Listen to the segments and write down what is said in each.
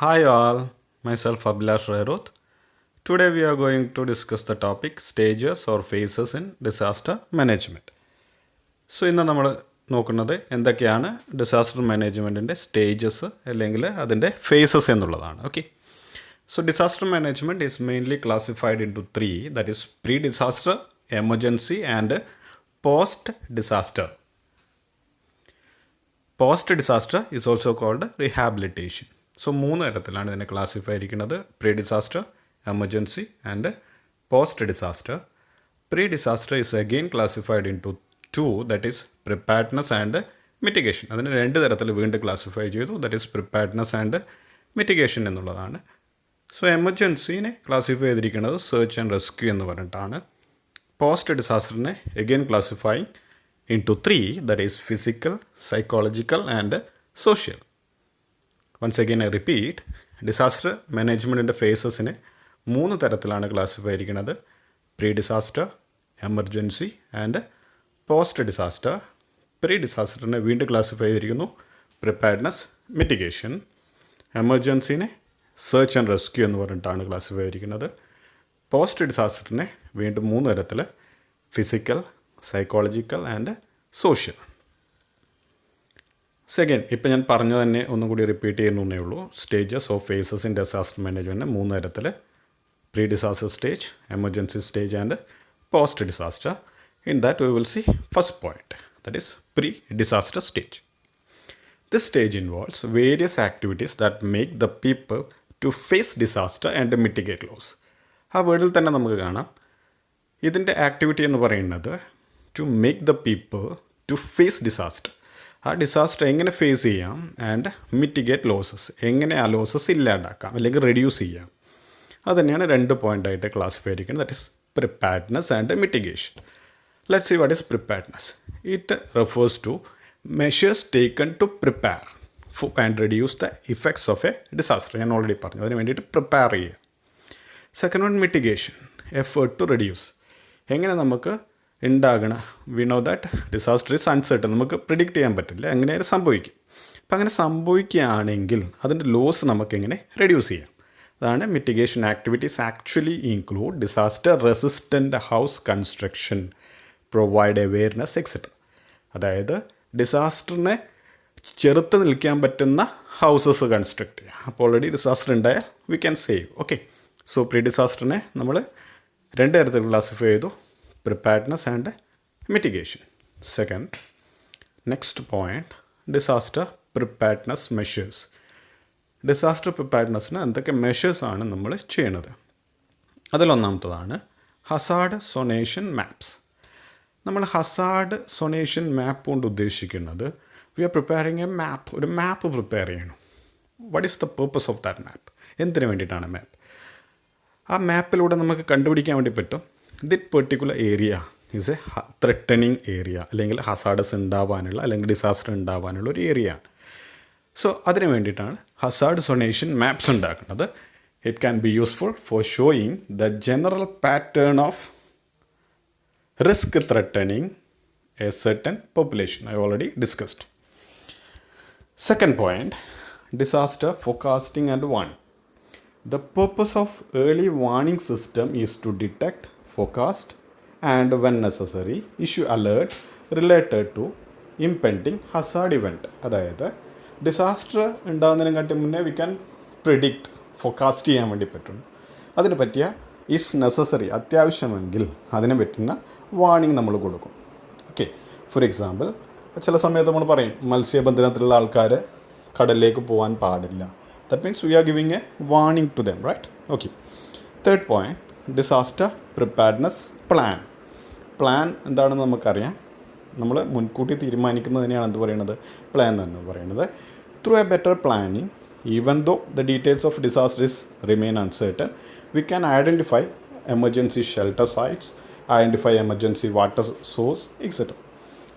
Hi all, myself Abhilash Rairoth. Today we are going to discuss the topic stages or phases in disaster management. So ഇന്ന് നമ്മൾ നോക്കുന്നത് എന്തൊക്കെയാണ് disaster മാനേജ്മെൻറ്റിൻ്റെ stages അല്ലെങ്കിൽ അതിൻ്റെ phases എന്നുള്ളതാണ്. Okay, so disaster management is mainly classified into three, that is pre disaster, emergency and post disaster. Post disaster is also called rehabilitation. So മൂന്ന് തരത്തിലാണ് ഇതിനെ ക്ലാസിഫൈ ചെയ്തിരിക്കുന്നത്: pre disaster, emergency and post disaster. Pre disaster is again classified into two, that is preparedness and mitigation. അതിന് രണ്ട് തരത്തിൽ വീണ്ടും classify ചെയ്തു, that is preparedness and mitigation എന്നുള്ളതാണ്. സോ എമർജൻസിനെ ക്ലാസിഫൈ ചെയ്തിരിക്കുന്നത് സെർച്ച് ആൻഡ് റെസ്ക്യൂ എന്ന് പറഞ്ഞിട്ടാണ്. പോസ്റ്റ് ഡിസാസ്റ്ററിനെ again classifying into three, that is physical, psychological and social. Once again I repeat, disaster മാനേജ്മെൻറ്റിൻ്റെ ഫേസസിനെ മൂന്ന് തരത്തിലാണ് ക്ലാസിഫൈ ചെയ്തിരിക്കുന്നത്: pre disaster, emergency and post disaster. Pre ഡിസാസ്റ്ററിനെ വീണ്ടും ക്ലാസിഫൈ ചെയ്തിരിക്കുന്നു പ്രിപ്പയർഡ്നെസ്, മിറ്റിഗേഷൻ. എമർജൻസിനെ സെർച്ച് ആൻഡ് റെസ്ക്യൂ എന്ന് പറഞ്ഞിട്ടാണ് ക്ലാസിഫൈ ചെയ്തിരിക്കുന്നത്. പോസ്റ്റ് ഡിസാസ്റ്ററിനെ വീണ്ടും മൂന്ന് തരത്തിൽ: physical, psychological and social. Second, ഇപ്പം ഞാൻ പറഞ്ഞു തന്നെ ഒന്നും കൂടി റിപ്പീറ്റ് ചെയ്യുന്നേ ഉള്ളൂ. Stages of faces in disaster management മൂന്ന് തരത്തിൽ: pre disaster stage, emergency stage and post disaster. In that we will see first point, that is pre disaster stage. This stage involves various activities that make the people to face disaster and mitigate loss. ആ വേർഡിൽ തന്നെ നമുക്ക് കാണാം, ഇതിൻ്റെ activity എന്ന് പറയുന്നത് to make the people to face disaster. ആ disaster എങ്ങനെ ഫേസ് ചെയ്യാം, ആൻഡ് മിറ്റിഗേറ്റ് ലോസസ്, എങ്ങനെ ആ ലോസസ് ഇല്ലാണ്ടാക്കാം അല്ലെങ്കിൽ റെഡ്യൂസ് ചെയ്യാം. അത് തന്നെയാണ് രണ്ട് പോയിൻ്റായിട്ട് ക്ലാസിഫൈ ചെയ്തിരിക്കുന്നത്, that is preparedness and mitigation. Let's see what is preparedness. It refers to measures taken to prepare and reduce the effects of a disaster. ഞാൻ ഓൾറെഡി പറഞ്ഞു, അതിന് വേണ്ടിയിട്ട് പ്രിപ്പയർ ചെയ്യുക. Second one mitigation, effort to reduce. എങ്ങനെ നമുക്ക് ഉണ്ടാകണ, we know that disaster is uncertain, നമുക്ക് predict ചെയ്യാൻ പറ്റില്ല, എങ്ങനെ സംഭവിക്കും. അപ്പം അങ്ങനെ സംഭവിക്കുകയാണെങ്കിൽ അതിൻ്റെ ലോസ് നമുക്കെങ്ങനെ റെഡ്യൂസ് ചെയ്യാം. അതാണ് mitigation activities actually include disaster resistant house construction, provide awareness etcetera. അതായത് ഡിസാസ്റ്ററിനെ ചെറുത്ത് നിൽക്കാൻ പറ്റുന്ന ഹൗസസ് കൺസ്ട്രക്ട് ചെയ്യുക. അപ്പോൾ ഓൾറെഡി ഡിസാസ്റ്റർ ഉണ്ടായാൽ we can save. Okay, so pre ഡിസാസ്റ്ററിനെ നമ്മൾ രണ്ട് തരത്തിൽ ക്ലാസിഫൈ ചെയ്തു: preparedness and mitigation. Second, next point, disaster preparedness measures. Disaster പ്രിപ്പയർഡ്നെസ്സിന് എന്തൊക്കെ മെഷേഴ്സാണ് നമ്മൾ ചെയ്യുന്നത്? അതിലൊന്നാമത്തതാണ് ഹസാർഡ് സൊനേഷൻ മാപ്സ്. നമ്മൾ ഹസാർഡ് സൊനേഷൻ മാപ്പ് കൊണ്ട് ഉദ്ദേശിക്കുന്നത്, we are preparing a map, ഒരു മാപ്പ് പ്രിപ്പയർ ചെയ്യണം. What is the purpose of that map? എന്തിനു വേണ്ടിയിട്ടാണ് മാപ്പ്? ആ മാപ്പിലൂടെ നമുക്ക് കണ്ടുപിടിക്കാൻ വേണ്ടി പറ്റും that particular area is a threatening area, അല്ലെങ്കിൽ ഹസാർഡസ് ഉണ്ടാവാനുള്ള അല്ലെങ്കിൽ ഡിസാസ്റ്റർ ഉണ്ടാവാനുള്ള ഒരു ഏരിയ ആണ്. സോ അതിന് വേണ്ടിയിട്ടാണ് ഹസാർഡ് സൊനേഷൻ മാപ്സ് ഉണ്ടാക്കുന്നത്. It can be useful for showing the general pattern of risk threatening A certain population. I already discussed. Second point, disaster forecasting and warning. The purpose of early warning system is to detect, forecast and when necessary issue alert related to impending hazard event. അതായത് disaster ഉണ്ടാകുന്നതിനെക്കാട്ടി മുന്നേ we can predict, forecast ചെയ്യാൻ വേണ്ടി പറ്റുന്നു. അതിന് പറ്റിയ is necessary, അത്യാവശ്യമെങ്കിൽ അതിനെ പറ്റുന്ന warning നമ്മൾ കൊടുക്കും. ഓക്കെ, ഫോർ എക്സാമ്പിൾ, ചില സമയത്ത് നമ്മൾ പറയും മത്സ്യബന്ധനത്തിലുള്ള ആൾക്കാർ കടലിലേക്ക് പോകാൻ പാടില്ല. That means we are giving a warning to them, right? Okay. Third point, disaster preparedness plan. Plan എന്താണെന്ന് നമുക്കറിയാം. നമ്മൾ മുൻകൂട്ടി തീരുമാനിക്കുന്നതിനെയാണ് എന്ത് പറയുന്നത്? പ്ലാൻ എന്ന് പറയുന്നത്. Through a better planning, even though the details of disasters remain uncertain, we can identify emergency shelter sites, identify emergency water source etcetera.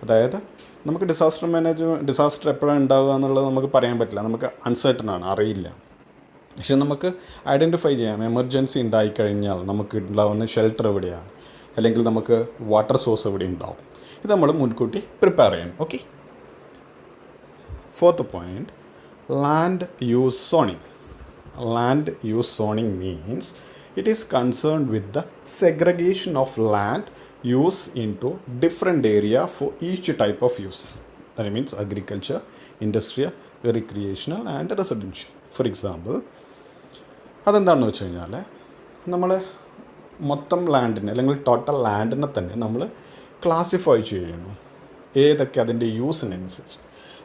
അതായത് നമുക്ക് ഡിസാസ്റ്റർ എപ്പോഴാണ് ഉണ്ടാവുക എന്നുള്ളത് നമുക്ക് പറയാൻ പറ്റില്ല, നമുക്ക് അൺസർട്ടൺ ആണ്, അറിയില്ല. പക്ഷെ നമുക്ക് ഐഡൻറ്റിഫൈ ചെയ്യാം, എമർജൻസി ഉണ്ടായിക്കഴിഞ്ഞാൽ നമുക്ക് ഉണ്ടാവുന്ന ഷെൽട്ടർ എവിടെയാണ്, അല്ലെങ്കിൽ നമുക്ക് വാട്ടർ സോഴ്സ് എവിടെ ഉണ്ടാവും. ഇത് നമ്മൾ മുൻകൂട്ടി പ്രിപ്പയർ ചെയ്യണം. Okay. Fourth point, land use zoning. land use zoning means it is concerned with the segregation of land use into different area for each type of use. That means agriculture, industrial, recreational and residential. For example, അതെന്താണെന്ന് വെച്ച് കഴിഞ്ഞാൽ നമ്മൾ മൊത്തം ലാൻഡിനെ അല്ലെങ്കിൽ total ലാൻഡിനെ തന്നെ നമ്മൾ classify ചെയ്യണം ഏതൊക്കെ അതിൻ്റെ യൂസിനനുസരിച്ച്.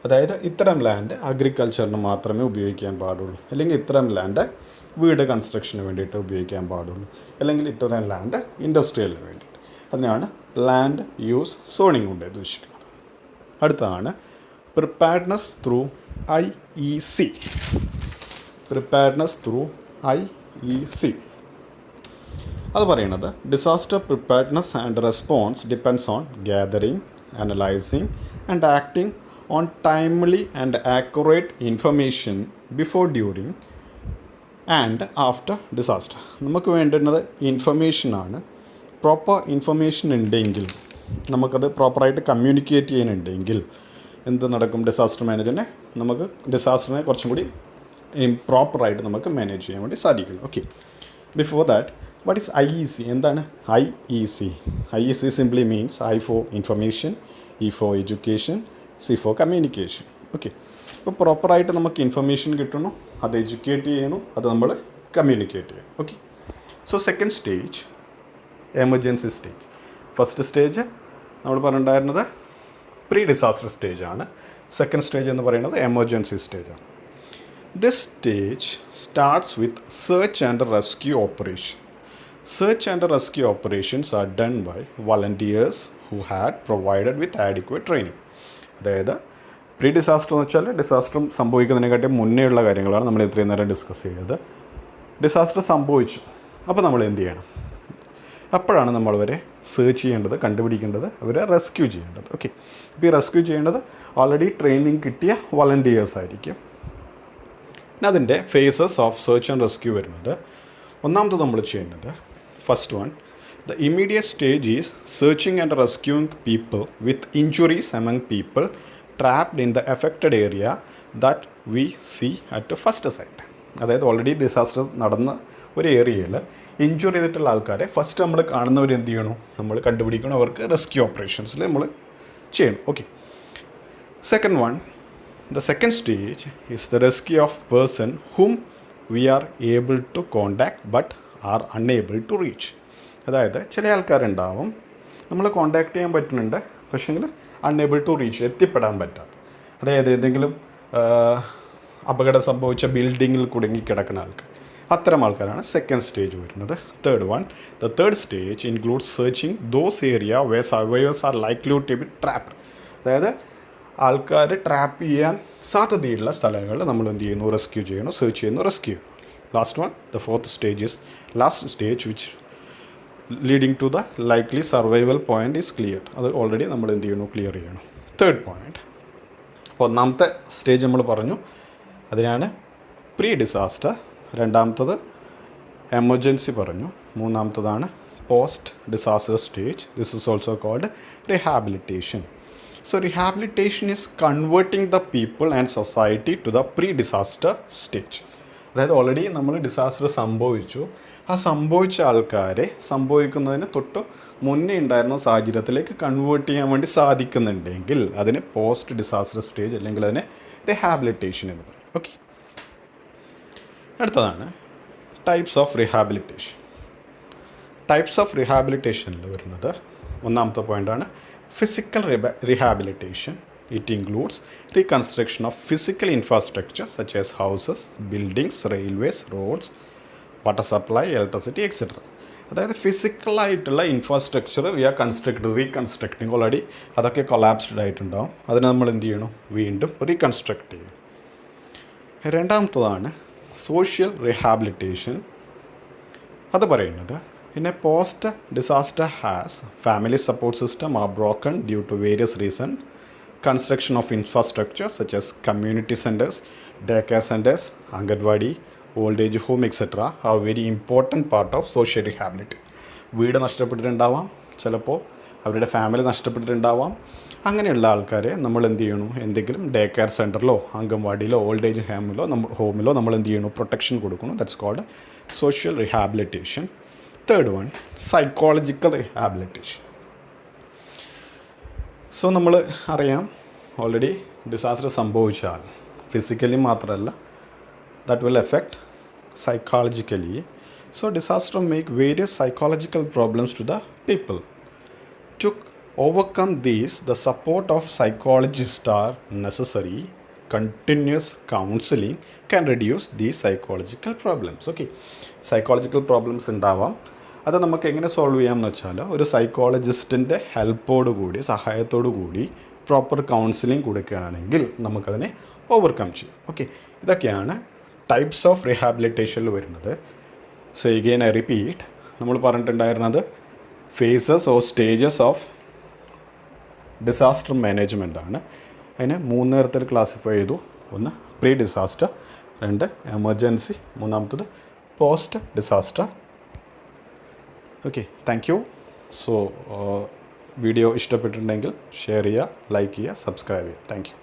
അതായത് ഇത്തരം ലാൻഡ് അഗ്രികൾച്ചറിന് മാത്രമേ ഉപയോഗിക്കാൻ പാടുള്ളൂ, അല്ലെങ്കിൽ ഇത്തരം ലാൻഡ് വീട് കൺസ്ട്രക്ഷന് വേണ്ടിയിട്ട് ഉപയോഗിക്കാൻ പാടുള്ളൂ, അല്ലെങ്കിൽ ഇത്തരം ലാൻഡ് ഇൻഡസ്ട്രിയലിന് വേണ്ടിയിട്ട്. അതിനാണ് ലാൻഡ് യൂസ് സോണിംഗ് കൊണ്ട് ഉദ്ദേശിക്കുന്നത്. അടുത്തതാണ് preparedness through IEC. Preparedness through IEC അത് പറയുന്നത് disaster preparedness and response depends on gathering, analysing and acting on timely and accurate information before, during and after disaster. നമുക്ക് വേണ്ടുന്നത് ഇൻഫർമേഷനാണ്. പ്രോപ്പർ ഇൻഫർമേഷൻ ഉണ്ടെങ്കിൽ, നമുക്കത് പ്രോപ്പറായിട്ട് കമ്മ്യൂണിക്കേറ്റ് ചെയ്യാനുണ്ടെങ്കിൽ എന്ത് നടക്കും? ഡിസാസ്റ്റർ മാനേജറിനെ നമുക്ക് ഡിസാസ്റ്ററിനെ കുറച്ചും കൂടി പ്രോപ്പറായിട്ട് നമുക്ക് മാനേജ് ചെയ്യാൻ വേണ്ടി സാധിക്കും. Okay, before that what is IEC? എന്താണ് IEC? IEC simply means I for information, E for education, C for communication. Okay, അപ്പോൾ പ്രോപ്പറായിട്ട് നമുക്ക് ഇൻഫർമേഷൻ കിട്ടണം, അത് എഡ്യൂക്കേറ്റ് ചെയ്യണം, അത് നമ്മൾ കമ്മ്യൂണിക്കേറ്റ് ചെയ്യണം. Okay, so second stage emergency stage. First stage നമ്മൾ പറഞ്ഞിട്ടുണ്ടായിരുന്നത് പ്രീ ഡിസാസ്റ്റർ സ്റ്റേജാണ്. സെക്കൻഡ് സ്റ്റേജ് എന്ന് പറയുന്നത് എമർജൻസി സ്റ്റേജാണ്. This stage starts with search and rescue operation. Search and rescue operations are done by volunteers who had provided with adequate training. അതായത് pre disaster എന്ന് വെച്ചാൽ disaster സംഭവിക്കുന്നതിനെക്കാട്ടി മുന്നേ ഉള്ള കാര്യങ്ങളാണ് നമ്മൾ ഇത്രയും നേരം ഡിസ്കസ് ചെയ്തത്. ഡിസാസ്റ്റർ സംഭവിച്ചു, അപ്പോൾ നമ്മൾ എന്ത് ചെയ്യണം? അപ്പോഴാണ് നമ്മളവരെ സെർച്ച് ചെയ്യേണ്ടത്, കണ്ടുപിടിക്കേണ്ടത്, അവരെ റെസ്ക്യൂ ചെയ്യേണ്ടത്. ഓക്കെ, ഇപ്പോൾ ഈ റെസ്ക്യൂ ചെയ്യേണ്ടത് ഓൾറെഡി ട്രെയിനിങ് കിട്ടിയ വോളണ്ടിയേഴ്സ് ആയിരിക്കും. പിന്നെ അതിൻ്റെ phases of search and rescue വരുന്നത്, ഒന്നാമത് നമ്മൾ ചെയ്യേണ്ടത് first one, the immediate stage is searching and rescuing people with injuries among people trapped in the affected area that we see at first sight. അതായത് already disaster നടന്ന ഒരു ഏരിയയിൽ injury ചെയ്തിട്ടുള്ള ആൾക്കാരെ ഫസ്റ്റ് നമ്മൾ കാണുന്നവർ എന്ത് ചെയ്യണം? നമ്മൾ കണ്ടുപിടിക്കണം, അവർക്ക് റെസ്ക്യൂ ഓപ്പറേഷൻസിൽ നമ്മൾ ചെയ്യണം. Okay, second one, the second stage is the rescue of person whom we are able to contact but are unable to reach. അതായത് ചില ആൾക്കാരുണ്ടാവും നമ്മൾ കോൺടാക്ട് ചെയ്യാൻ പറ്റുന്നുണ്ട്, പക്ഷേങ്കിൽ അൺഎബിൾ ടു റീച്ച്, എത്തിപ്പെടാൻ പറ്റാത്ത. അതായത് ഏതെങ്കിലും അപകടം സംഭവിച്ച ബിൽഡിങ്ങിൽ കുടുങ്ങിക്കിടക്കുന്ന ആൾക്കാർ, അത്തരം ആൾക്കാരാണ് സെക്കൻഡ് സ്റ്റേജ് വരുന്നത്. Third one, the third stage includes searching those area where survivors are likely to be trapped. അതായത് ആൾക്കാർ ട്രാപ്പ് ചെയ്യാൻ സാധ്യതയുള്ള സ്ഥലങ്ങൾ നമ്മൾ എന്ത് ചെയ്യുന്നു? റെസ്ക്യൂ ചെയ്യണം, സെർച്ച് ചെയ്യുന്നു, rescue. Last one, the fourth stage is last stage which leading to the likely survival point is clear. അത് ഓൾറെഡി നമ്മൾ എന്ത് ചെയ്യണം? ക്ലിയർ ചെയ്യണം. തേർഡ് പോയിൻ്റ്, അപ്പോൾ ഒന്നാമത്തെ സ്റ്റേജ് നമ്മൾ പറഞ്ഞു, അതിനാണ് പ്രീ ഡിസാസ്റ്റർ. രണ്ടാമത്തത് എമർജൻസി പറഞ്ഞു. മൂന്നാമത്തതാണ് post disaster stage. This is also called rehabilitation. So rehabilitation is converting the people and society to the pre-disaster stage. അതായത് ഓൾറെഡി നമ്മൾ ഡിസാസ്റ്റർ സംഭവിച്ചു, ആ സംഭവിച്ച ആൾക്കാരെ സംഭവിക്കുന്നതിന് തൊട്ട് മുന്നേ ഉണ്ടായിരുന്ന സാഹചര്യത്തിലേക്ക് കൺവേർട്ട് ചെയ്യാൻ വേണ്ടി സാധിക്കുന്നുണ്ടെങ്കിൽ അതിന് പോസ്റ്റ് ഡിസാസ്റ്റർ സ്റ്റേജ് അല്ലെങ്കിൽ അതിനെ റിഹാബിലിറ്റേഷൻ എന്ന് പറയും. ഓക്കെ, അടുത്തതാണ് types of rehabilitation. Types of റിഹാബിലിറ്റേഷനിൽ വരുന്നത് ഒന്നാമത്തെ പോയിൻ്റാണ് physical rehabilitation. It includes reconstruction of physical infrastructure such as houses, buildings, railways, roads, water supply, electricity, etc. അതായത് ഫിസിക്കലായിട്ടുള്ള infrastructure we are reconstructing. Already അതൊക്കെ കൊളാപ്സ്ഡ് ആയിട്ടുണ്ടാവും, അതിനെ നമ്മൾ എന്ത് ചെയ്യണം? വീണ്ടും റീകൺസ്ട്രക്ട് ചെയ്യും. രണ്ടാമത്തതാണ് സോഷ്യൽ റീഹാബിലിറ്റേഷൻ. അത് പറയുന്നത് in a post-disaster has family support system are broken due to various reasons. Construction of infrastructure such as community centers, daycare centers, Anganwadi, old age home, etc. are very important part of social rehabilitation. വീട് നഷ്ടപ്പെട്ടിട്ടുണ്ടാവാം, ചിലപ്പോൾ അവരുടെ family നഷ്ടപ്പെട്ടിട്ടുണ്ടാവാം, അങ്ങനെയുള്ള ആൾക്കാരെ നമ്മൾ എന്ത് ചെയ്യണു, എന്തെങ്കിലും day care സെൻറ്ററിലോ അംഗൻവാടിയിലോ ഓൾഡ് ഏജ് ഹോമിലോ നമ്മൾ എന്ത് ചെയ്യണു, പ്രൊട്ടക്ഷൻ കൊടുക്കണം. That's called social rehabilitation. Third one, psychological rehabilitation. So നമ്മൾ അറിയാം ഓൾറെഡി ഡിസാസ്റ്റർ സംഭവിച്ചാൽ ഫിസിക്കലി മാത്രമല്ല, that will affect psychologically. So disaster make various psychological problems to the people. To overcome these, the support of psychologists are necessary. Continuous counseling can reduce these psychological problems. Okay, psychological problems ഉണ്ടാവാം. അത് നമുക്ക് എങ്ങനെ solve ചെയ്യാമെന്ന് വെച്ചാൽ ഒരു സൈക്കോളജിസ്റ്റിൻ്റെ ഹെൽപ്പോടു കൂടി, സഹായത്തോടു കൂടി പ്രോപ്പർ കൗൺസിലിംഗ് കൊടുക്കുകയാണെങ്കിൽ നമുക്കതിനെ ഓവർകം ചെയ്യും. ഓക്കെ, ഇതൊക്കെയാണ് ടൈപ്സ് ഓഫ് റീഹാബിലിറ്റേഷനിൽ വരുന്നത്. സോ എഗെയിൻ ഐ റിപ്പീറ്റ്, നമ്മൾ പറഞ്ഞിട്ടുണ്ടായിരുന്നത് phases or stages of disaster management ആണ്. അതിനെ 3 തരത്തിൽ ക്ലാസിഫൈ ചെയ്തു. ഒന്ന് pre disaster, 2 emergency, 3 post disaster. Okay, thank you. So video ഇഷ്ടപ്പെട്ടിട്ടുണ്ടെങ്കിൽ ഷെയർ ചെയ്യുക, ലൈക്ക് ചെയ്യുക, സബ്സ്ക്രൈബ് ചെയ്യുക. Thank U.